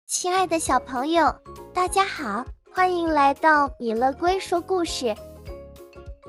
亲爱的小朋友，大家好，欢迎来到米乐龟说故事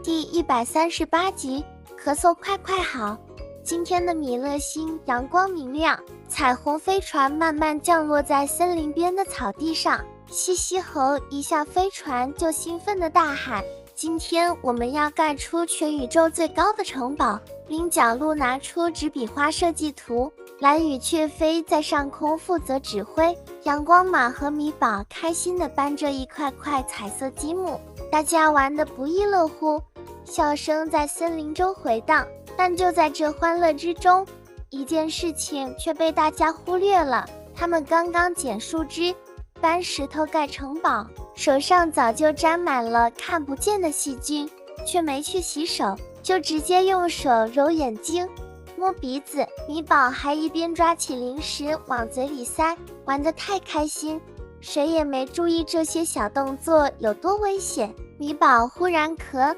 第138集，咳嗽快快好。今天的米乐星阳光明亮，彩虹飞船慢慢降落在森林边的草地上。西西猴一下飞船就兴奋地大喊，今天我们要盖出全宇宙最高的城堡。菱角鹿拿出纸笔画设计图，蓝羽雀飞在上空负责指挥，阳光马和米宝开心地搬着一块块彩色积木，大家玩得不亦乐乎，笑声在森林中回荡。但就在这欢乐之中，一件事情却被大家忽略了，他们刚刚捡树枝搬石头盖城堡，手上早就沾满了看不见的细菌，却没去洗手，就直接用手揉眼睛摸鼻子。米宝还一边抓起零食往嘴里塞，玩得太开心，谁也没注意这些小动作有多危险。米宝忽然咳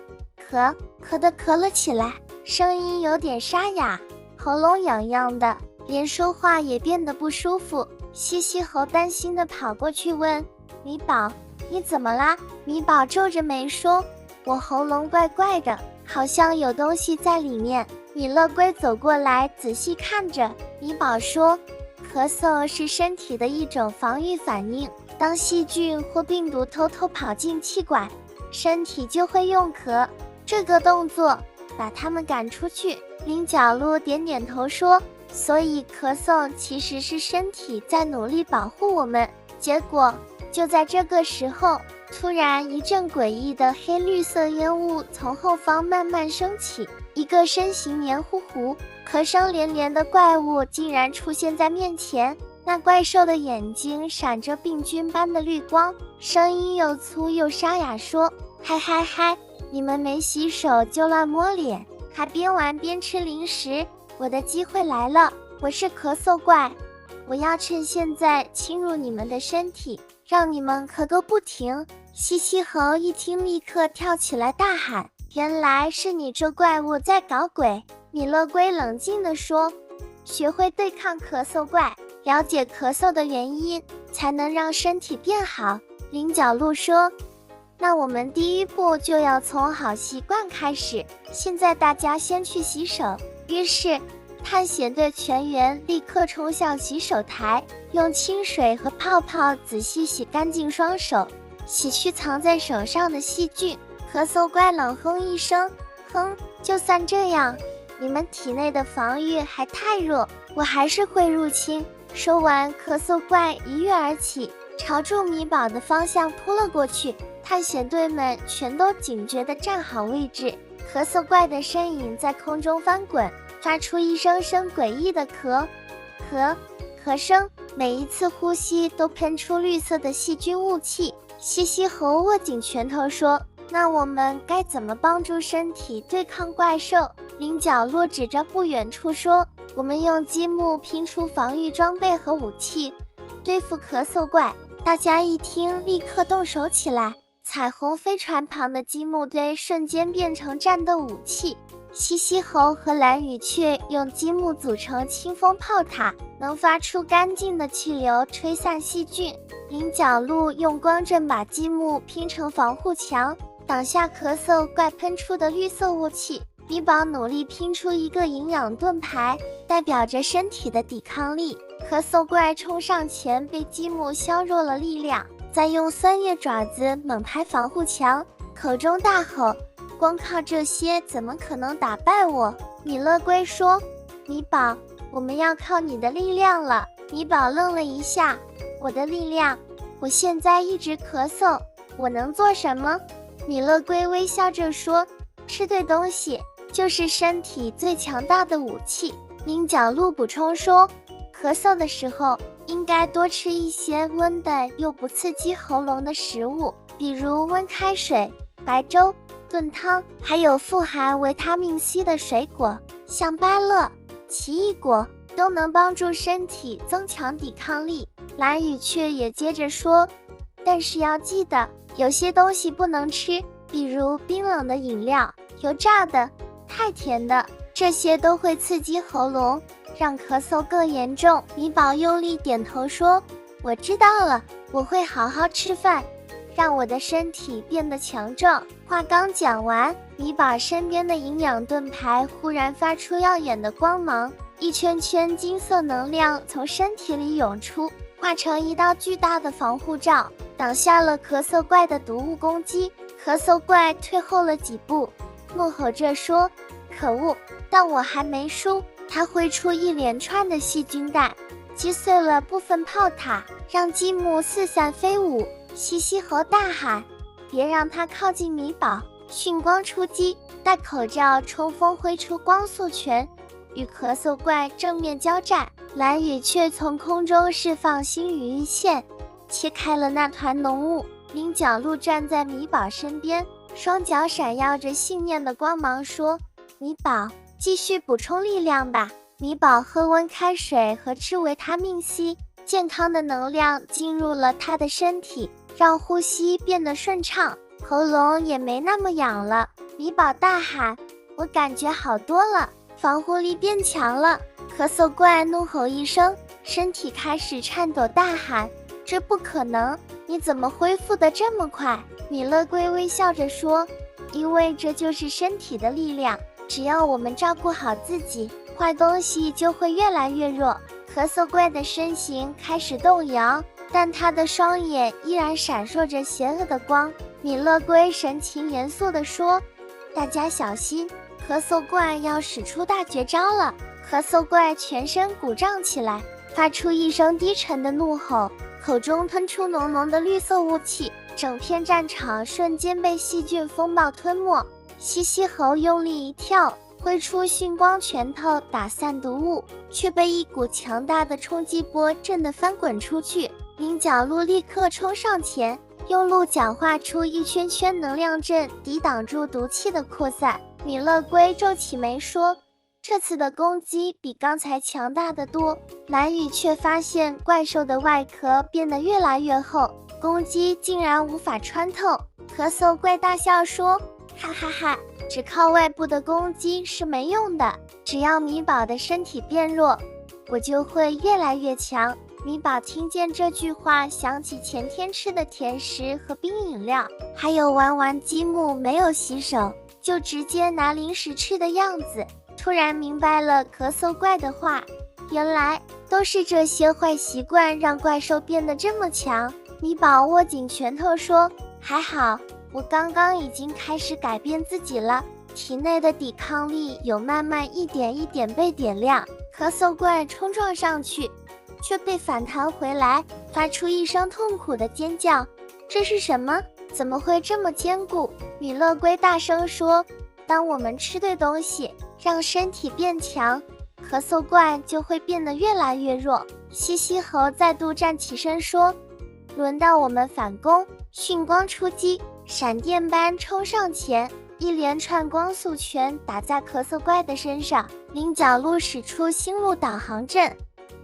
地咳了起来，声音有点沙哑，喉咙痒痒的，连说话也变得不舒服。西西猴担心地跑过去问米宝，你怎么啦？米宝皱着眉说，我喉咙怪怪的，好像有东西在里面。米乐龟走过来仔细看着，米宝说，咳嗽是身体的一种防御反应，当细菌或病毒偷偷跑进气管，身体就会用咳这个动作把它们赶出去。菱角鹿点点头说，所以咳嗽其实是身体在努力保护我们。结果就在这个时候，突然一阵诡异的黑绿色烟雾从后方慢慢升起，一个身形黏糊糊、咳声连连的怪物竟然出现在面前。那怪兽的眼睛闪着病菌般的绿光，声音又粗又沙哑说，嗨，你们没洗手就乱摸脸，还边玩边吃零食，我的机会来了，我是咳嗽怪，我要趁现在侵入你们的身体，让你们咳个不停。西西猴一听立刻跳起来大喊，原来是你这怪物在搞鬼。米乐龟冷静地说，学会对抗咳嗽怪，了解咳嗽的原因，才能让身体变好。菱角鹿说，那我们第一步就要从好习惯开始，现在大家先去洗手。于是探险队全员立刻冲向洗手台，用清水和泡泡仔细洗干净双手，洗去藏在手上的细菌。咳嗽怪冷哼一声，哼，就算这样，你们体内的防御还太弱，我还是会入侵。说完，咳嗽怪一跃而起，朝住米宝的方向扑了过去。探险队们全都警觉地站好位置，咳嗽怪的身影在空中翻滚，发出一声声诡异的咳声，每一次呼吸都喷出绿色的细菌雾气。西西猴握紧拳头说，那我们该怎么帮助身体对抗怪兽？菱角鹿指着不远处说，我们用积木拼出防御装备和武器，对付咳嗽怪。大家一听立刻动手起来，彩虹飞船旁的积木堆瞬间变成战斗武器。西西猴和蓝羽雀用积木组成清风炮塔，能发出干净的气流吹散细菌。菱角鹿用光阵把积木拼成防护墙，挡下咳嗽怪喷出的绿色雾气。米宝努力拼出一个营养盾牌，代表着身体的抵抗力。咳嗽怪冲上前被积木削弱了力量，再用酸叶爪子猛拍防护墙，口中大吼，光靠这些怎么可能打败我？米乐龟说，米宝，我们要靠你的力量了。米宝愣了一下，我的力量？我现在一直咳嗽，我能做什么？米乐龟微笑着说，吃对东西就是身体最强大的武器。菱角鹿补充说，咳嗽的时候应该多吃一些温的又不刺激喉咙的食物，比如温开水、白粥、炖汤，还有富含维他命 C 的水果，像芭乐、奇异果都能帮助身体增强抵抗力。蓝羽雀也接着说，但是要记得，有些东西不能吃，比如冰冷的饮料、油炸的、太甜的，这些都会刺激喉咙，让咳嗽更严重。米宝用力点头说，我知道了，我会好好吃饭，让我的身体变得强壮。话刚讲完，米宝身边的营养盾牌忽然发出耀眼的光芒，一圈圈金色能量从身体里涌出，化成一道巨大的防护罩，挡下了咳嗽怪的毒物攻击。咳嗽怪退后了几步，怒吼着说：可恶！但我还没输。他挥出一连串的细菌弹，击碎了部分炮塔，让积木四散飞舞。西西猴大喊：别让他靠近米宝！迅光出击，戴口罩冲锋挥出光速拳，与咳嗽怪正面交战。蓝雨却从空中释放星雨一线，切开了那团浓雾。菱角鹿站在米宝身边，双脚闪耀着信念的光芒，说：米宝，继续补充力量吧。米宝喝温开水和吃维他命 C， 健康的能量进入了他的身体，让呼吸变得顺畅，喉咙也没那么痒了。米宝大喊：我感觉好多了，防护力变强了。咳嗽怪怒吼一声，身体开始颤抖，大喊：这不可能，你怎么恢复得这么快？米勒龟微笑着说：因为这就是身体的力量，只要我们照顾好自己，坏东西就会越来越弱。咳嗽怪的身形开始动摇，但他的双眼依然闪烁着邪恶的光。米勒龟神情严肃地说：大家小心，咳嗽怪要使出大绝招了。咳嗽怪全身鼓胀起来，发出一声低沉的怒吼，口中喷出浓浓的绿色雾气，整片战场瞬间被细菌风暴吞没。西西猴用力一跳，挥出迅光拳头打散毒雾，却被一股强大的冲击波震得翻滚出去。菱角鹿立刻冲上前，用鹿角画出一圈圈能量阵，抵挡住毒气的扩散。米勒龟皱起眉说：这次的攻击比刚才强大的多。蓝雨却发现怪兽的外壳变得越来越厚，攻击竟然无法穿透。咳嗽怪大笑说：哈哈哈，只靠外部的攻击是没用的，只要米宝的身体变弱，我就会越来越强。米宝听见这句话，想起前天吃的甜食和冰饮料，还有玩完积木没有洗手就直接拿零食吃的样子，突然明白了咳嗽怪的话，原来都是这些坏习惯让怪兽变得这么强。米宝握紧拳头说：还好，我刚刚已经开始改变自己了，体内的抵抗力有慢慢一点一点被点亮。咳嗽怪冲撞上去，却被反弹回来，发出一声痛苦的尖叫。这是什么？怎么会这么坚固？米勒龟大声说：当我们吃对东西，让身体变强，咳嗽怪就会变得越来越弱。西西猴再度站起身说：轮到我们反攻！迅光出击，闪电般冲上前，一连串光速拳打在咳嗽怪的身上。菱角鹿使出星路导航阵，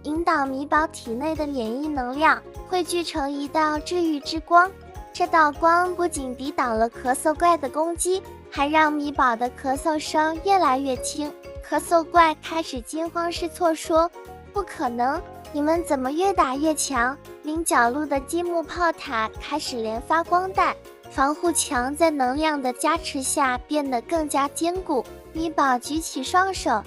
引导米宝体内的免疫能量汇聚成一道治愈之光。这道光不仅抵挡了咳嗽怪的攻击，还让米宝的咳嗽声越来越轻。咳嗽怪开始惊慌失措说：不可能，你们怎么越打越强？菱角鹿的积木炮塔开始连发光弹，防护墙在能量的加持下变得更加坚固。米宝举起双手，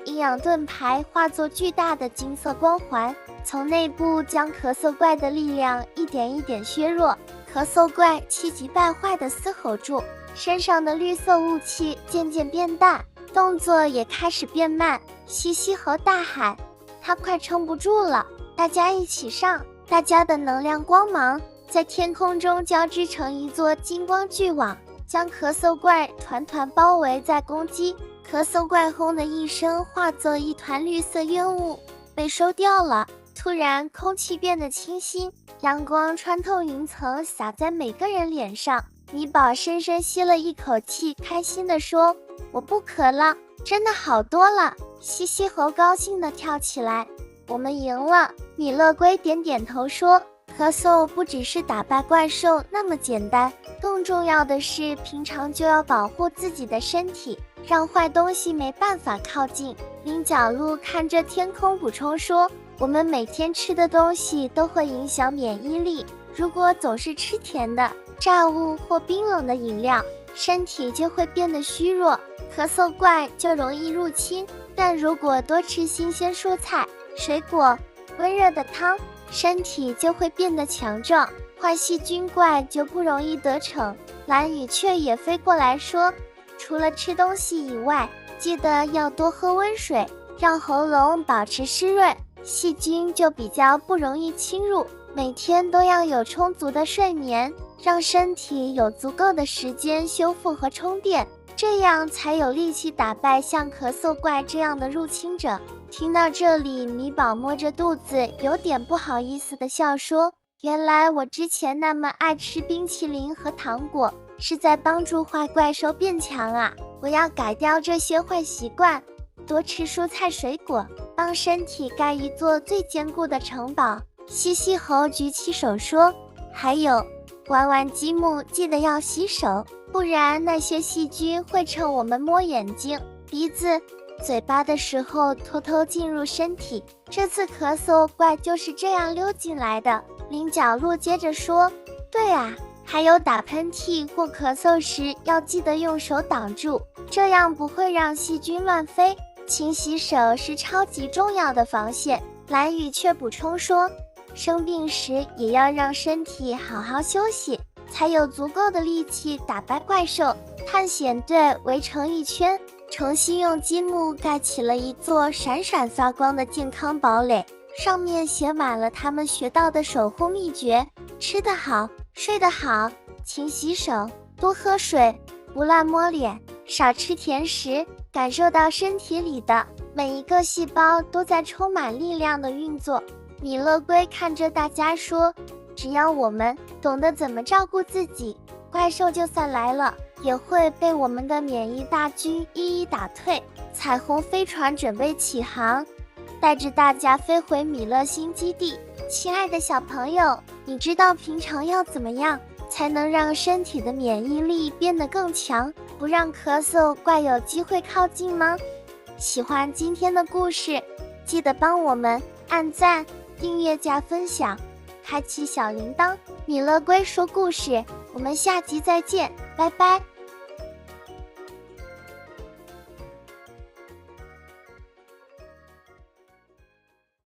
营养盾牌化作巨大的金色光环，从内部将咳嗽怪的力量一点一点削弱。咳嗽怪气急败坏地嘶吼住，身上的绿色雾气渐渐变淡，动作也开始变慢。西西猴大喊：他快撑不住了，大家一起上！大家的能量光芒在天空中交织成一座金光巨网，将咳嗽怪团团包围在攻击。咳嗽怪轰的一声化作一团绿色烟雾，被收掉了。突然空气变得清新，阳光穿透云层洒在每个人脸上。米宝深深吸了一口气，开心地说：我不渴了，真的好多了。西西猴高兴地跳起来：我们赢了。米勒龟点点头说：咳嗽不只是打败怪兽那么简单，更重要的是平常就要保护自己的身体，让坏东西没办法靠近。菱角鹿看着天空补充说：我们每天吃的东西都会影响免疫力。如果总是吃甜的、炸物或冰冷的饮料，身体就会变得虚弱，咳嗽怪就容易入侵。但如果多吃新鲜蔬菜、水果、温热的汤，身体就会变得强壮，坏细菌怪就不容易得逞。蓝雨雀也飞过来说，除了吃东西以外，记得要多喝温水，让喉咙保持湿润，细菌就比较不容易侵入。每天都要有充足的睡眠，让身体有足够的时间修复和充电，这样才有力气打败像咳嗽怪这样的入侵者。听到这里，米宝摸着肚子，有点不好意思地笑说，原来我之前那么爱吃冰淇淋和糖果，是在帮助坏怪兽变强啊！我要改掉这些坏习惯，多吃蔬菜水果，帮身体盖一座最坚固的城堡。西西猴举起手说，还有，玩完积木记得要洗手，不然那些细菌会趁我们摸眼睛、鼻子、嘴巴的时候偷偷进入身体。这次咳嗽怪就是这样溜进来的。菱角鹿接着说，对啊，还有打喷嚏或咳嗽时要记得用手挡住，这样不会让细菌乱飞。勤洗手是超级重要的防线。蓝雨却补充说，生病时也要让身体好好休息，才有足够的力气打败怪兽。探险队围成一圈，重新用积木盖起了一座闪闪发光的健康堡垒，上面写满了他们学到的守护秘诀：吃得好，睡得好，勤洗手，多喝水，不乱摸脸，少吃甜食，感受到身体里的每一个细胞都在充满力量的运作。米勒龟看着大家说，只要我们懂得怎么照顾自己，怪兽就算来了，也会被我们的免疫大军一一打退。彩虹飞船准备起航，带着大家飞回米勒星基地。亲爱的小朋友，你知道平常要怎么样才能让身体的免疫力变得更强，不让咳嗽怪有机会靠近吗？喜欢今天的故事，记得帮我们按赞、订阅加分享，开启小铃铛。米勒龟说故事，我们下集再见，拜拜。